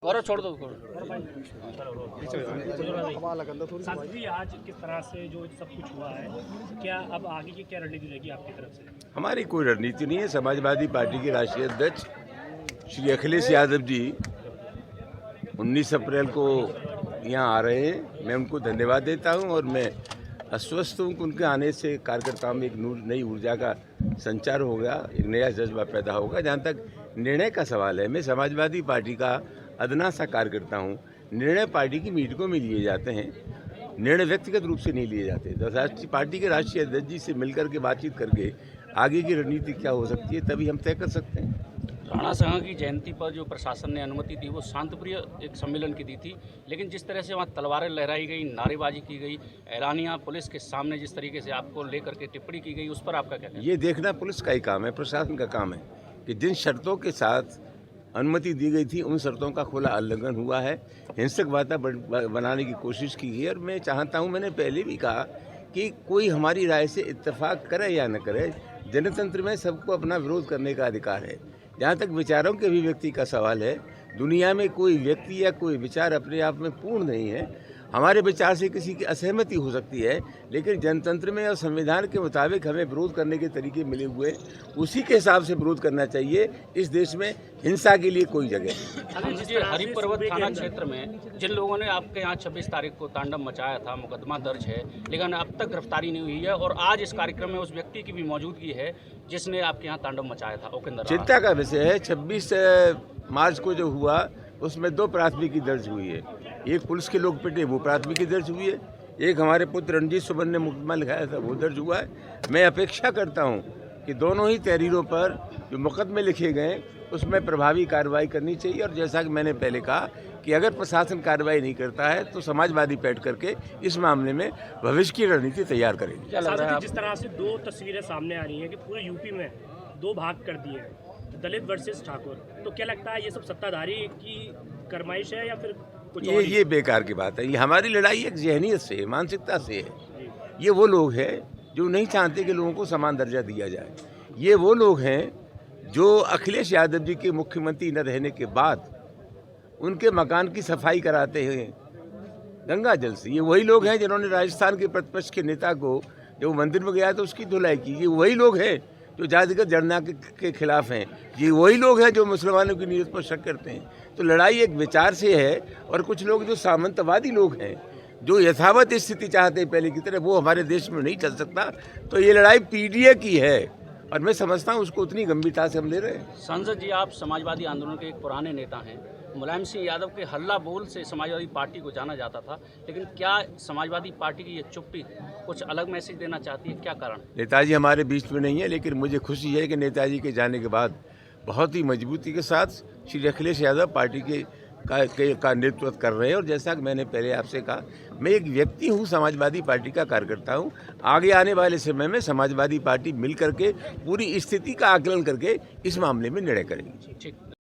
और छोड़ दो सांसद जी, आज किस तरह से जो सब कुछ हुआ है, क्या अब आगे की क्या रणनीति रहेगी आपकी तरफ से? हमारी कोई रणनीति नहीं है। समाजवादी पार्टी के राष्ट्रीय अध्यक्ष श्री अखिलेश यादव जी 19 अप्रैल को यहाँ आ रहे हैं। मैं उनको धन्यवाद देता हूँ और मैं आश्वस्त हूँ कि उनके आने से कार्यकर्ताओं में एक नई ऊर्जा का संचार होगा, एक नया जज्बा पैदा होगा। जहाँ तक निर्णय का सवाल है, मैं समाजवादी पार्टी का अदना सा कार्यकर्ता हूँ। निर्णय पार्टी की मीटिंगों में लिए जाते हैं, निर्णय व्यक्तिगत रूप से नहीं लिए जाते। तो राष्ट्रीय पार्टी के राष्ट्रीय अध्यक्ष जी से मिलकर के बातचीत करके आगे की रणनीति क्या हो सकती है तभी हम तय कर सकते हैं। राणा साहब की जयंती पर जो प्रशासन ने अनुमति दी वो शांतिप्रिय एक सम्मेलन की दी थी, लेकिन जिस तरह से वहाँ तलवारें लहराई गई, नारेबाजी की गई, ऐलानिया पुलिस के सामने जिस तरीके से आपको लेकर के टिप्पणी की गई, उस पर आपका क्या कहना है? ये देखना पुलिस का ही काम है, प्रशासन का काम है कि जिन शर्तों के साथ अनुमति दी गई थी उन शर्तों का खुला उल्लंघन हुआ है, हिंसक वातावरण बनाने की कोशिश की गई। और मैं चाहता हूं, मैंने पहले भी कहा कि कोई हमारी राय से इत्तेफाक करे या न करे, जनतंत्र में सबको अपना विरोध करने का अधिकार है। जहां तक विचारों के अभिव्यक्ति का सवाल है, दुनिया में कोई व्यक्ति या कोई विचार अपने आप में पूर्ण नहीं है। हमारे विचार से किसी की असहमति हो सकती है, लेकिन जनतंत्र में और संविधान के मुताबिक हमें विरोध करने के तरीके मिले हुए, उसी के हिसाब से विरोध करना चाहिए। इस देश में हिंसा के लिए कोई जगह नहीं। हरिपर्वत थाना क्षेत्र में जिन लोगों ने आपके यहाँ 26 तारीख को तांडव मचाया था, मुकदमा दर्ज है, लेकिन अब तक गिरफ्तारी नहीं हुई है। और आज इस कार्यक्रम में उस व्यक्ति की भी मौजूदगी है जिसने आपके यहाँ तांडव मचाया था, उपेंद्र। चिंता का विषय है। 26 मार्च को जो हुआ उसमें 2 प्राथमिकी दर्ज हुई है। एक पुलिस के लोग पिटे, वो प्राथमिकी दर्ज हुई है। एक हमारे पुत्र रणजीत सुमन ने मुकदमा लिखाया था, वो दर्ज हुआ है। मैं अपेक्षा करता हूं कि दोनों ही तहरीरों पर जो मुकदमे लिखे गए उसमें प्रभावी कार्रवाई करनी चाहिए। और जैसा कि मैंने पहले कहा कि अगर प्रशासन कार्रवाई नहीं करता है तो समाजवादी बैठ करके इस मामले में भविष्य की रणनीति तैयार करेगी। जिस तरह से 2 तस्वीरें सामने आ रही हैं कि पूरे यूपी में 2 भाग कर दिए हैं, दलित वर्सेस ठाकुर, तो क्या लगता है ये सब सत्ताधारी की फरमाइश है या फिर कुछ और? ये बेकार की बात है। ये हमारी लड़ाई एक जहनीत से है, मानसिकता से है। ये वो लोग हैं जो नहीं चाहते कि लोगों को समान दर्जा दिया जाए। ये वो लोग हैं जो अखिलेश यादव जी के मुख्यमंत्री न रहने के बाद उनके मकान की सफाई कराते हैं गंगा जल से। ये वही लोग हैं जिन्होंने राजस्थान के प्रतिपक्ष के नेता को, जब वो मंदिर में गया तो उसकी धुलाई की। ये वही लोग हैं जो जातिगत जनगणना के खिलाफ हैं। ये वही लोग हैं जो मुसलमानों की नीयत पर शक करते हैं। तो लड़ाई एक विचार से है। और कुछ लोग जो सामंतवादी लोग हैं, जो यथावत स्थिति चाहते हैं पहले की तरह, वो हमारे देश में नहीं चल सकता। तो ये लड़ाई पीडीए की है और मैं समझता हूँ उसको उतनी गंभीरता से हम ले रहे हैं। संसद जी, आप समाजवादी आंदोलन के एक पुराने नेता हैं। मुलायम सिंह यादव के हल्ला बोल से समाजवादी पार्टी को जाना जाता था, लेकिन क्या समाजवादी पार्टी की ये चुप्पी कुछ अलग मैसेज देना चाहती है? क्या कारण? नेताजी हमारे बीच में नहीं है, लेकिन मुझे खुशी है कि नेताजी के जाने के बाद बहुत ही मजबूती के साथ श्री अखिलेश यादव पार्टी का नेतृत्व कर रहे हैं। और जैसा कि मैंने पहले आपसे कहा, मैं एक व्यक्ति हूँ, समाजवादी पार्टी का कार्यकर्ता हूँ। आगे आने वाले समय में समाजवादी पार्टी मिल करके पूरी स्थिति का आकलन करके इस मामले में निर्णय करेगी। ठीक।